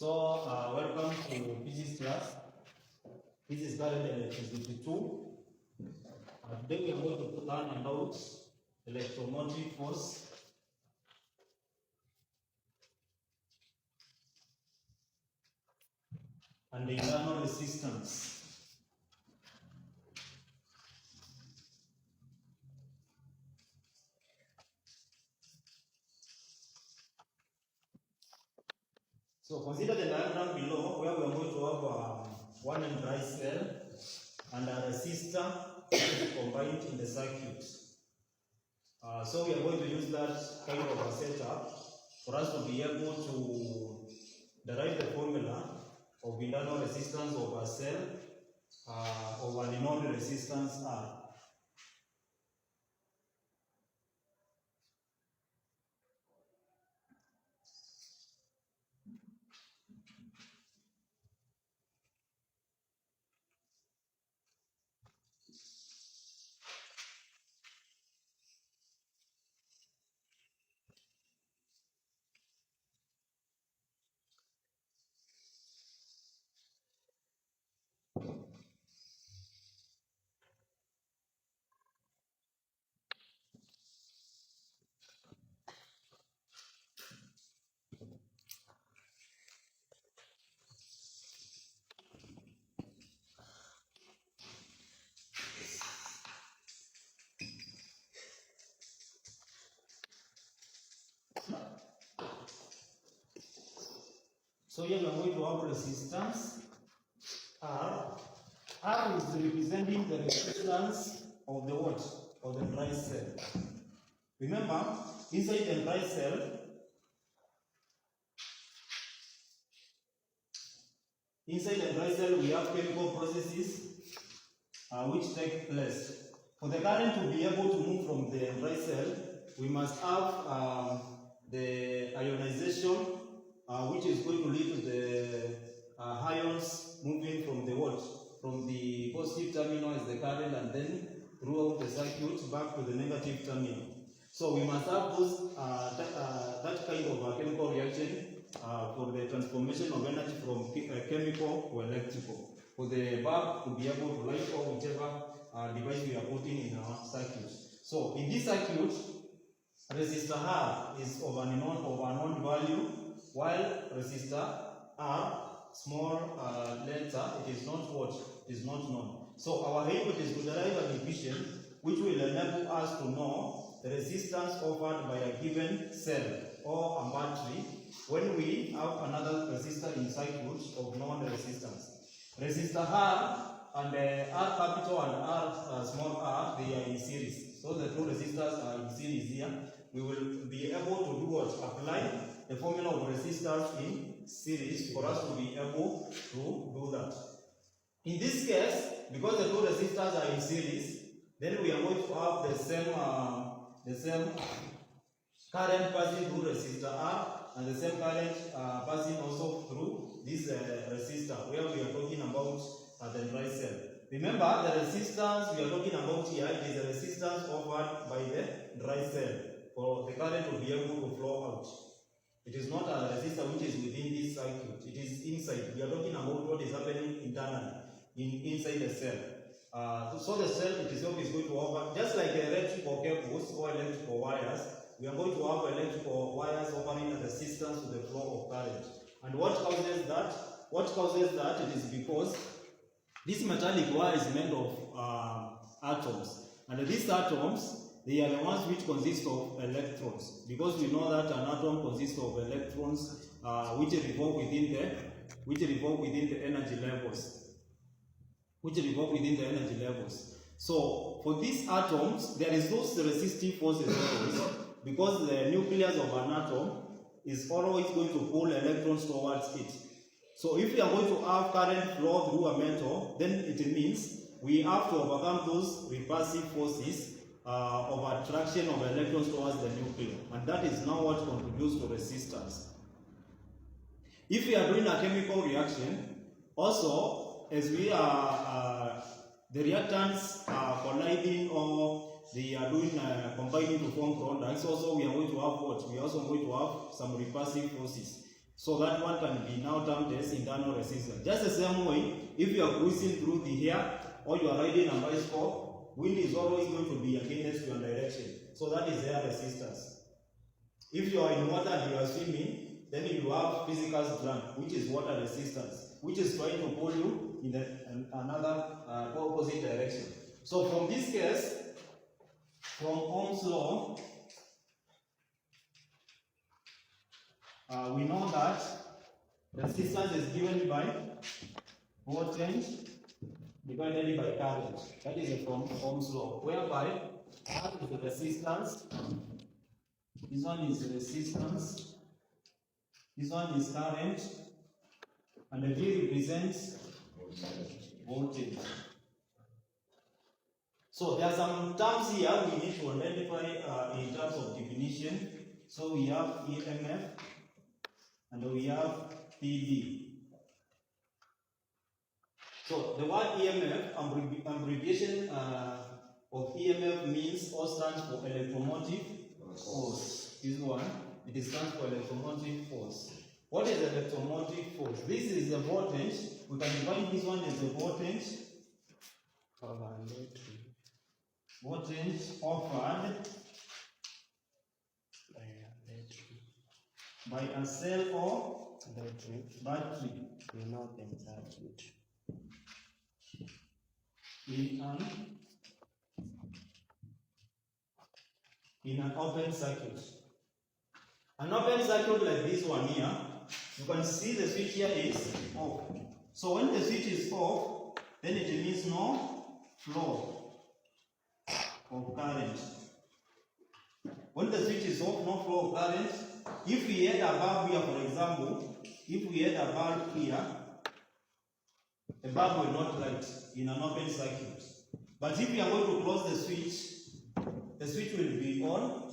Welcome to physics class. This is current electricity 2. Today we are going to learn about electromotive force and the internal resistance. So consider the diagram below where we are going to have one dry cell and a resistor combined in the circuit. So we are going to use that kind of a setup for us to be able to derive the formula of internal resistance of a cell of an known resistance R. So here we are going to have resistance R. R is representing the resistance of the what? Of the dry cell. Remember, inside the dry cell, we have chemical processes which take place. For the current to be able to move from the dry cell, we must have the ionization, which is going to lead to the ions moving from the what? From the positive terminal as the current and then throughout the circuit back to the negative terminal. So we must have those that kind of a chemical reaction for the transformation of energy from chemical to electrical. For the bulb to be able to light or whichever device we are putting in our circuit. So in this circuit, resistor R is of an unknown value, while resistor R small letter, it is not what? It is not known. So our aim is to derive an equation which will enable us to know the resistance offered by a given cell or a battery when we have another resistor in circuit of known resistance. Resistor R and R capital and R small r, they are in series. So the two resistors are in series here. We will be able to do what? Apply the formula of resistors in series for us to be able to do that. In this case, because the two resistors are in series, then we are going to have the same current passing through resistor R and the same current passing also through this resistor where we are talking about the dry cell. Remember, the resistance we are talking about here is the resistance offered by the dry cell for the current to be able to flow out. It is not a resistor which is within this circuit. It is inside. We are talking about what is happening internally inside the cell. So the cell itself is going to offer, just like electrical cables or electrical wires, we are going to have electrical wires offering a resistance to the flow of current. And what causes that? What causes that? It is because this metallic wire is made of atoms. And these atoms, they are the ones which consist of electrons. Because we know that an atom consists of electrons which revolve within the energy levels. So for these atoms, there is those resistive forces always, because the nucleus of an atom is always going to pull electrons towards it. So if we are going to have current flow through a metal, then it means we have to overcome those repulsive forces of attraction of electrons towards the nucleus. And that is now what contributes to resistance. If we are doing a chemical reaction, also as we are the reactants are colliding or they are doing combining to form products, also we are going to have what? We are also going to have some repulsive forces. So that one can be now termed as internal resistance. Just the same way, if you are cruising through the air or you are riding a bicycle, wind is always going to be against your direction. So that is air resistance. If you are in water and you are swimming, then you have physical strength, which is water resistance, which is trying to pull you in another opposite direction. So from this case, from Ohm's law, we know that resistance is given by voltage divided by current. That is from Ohm's law, whereby R is the resistance, this one is resistance, this one is current, and the V represents voltage. So there are some terms here we need to identify in terms of definition. So we have EMF and we have PD. So the word EMF, abbreviation of EMF means or stands for electromotive force. This one, it stands for electromotive force. What is electromotive force? This is the voltage. We can define this one as the voltage offered by a cell or battery in an open circuit. An open circuit like this one here, you can see the switch here is off. So when the switch is off, then it means no flow of current. When the switch is off, no flow of current. If we had a bulb here, for example, if we had a bulb here, the bulb will not light in an open circuit. But if we are going to close the switch will be on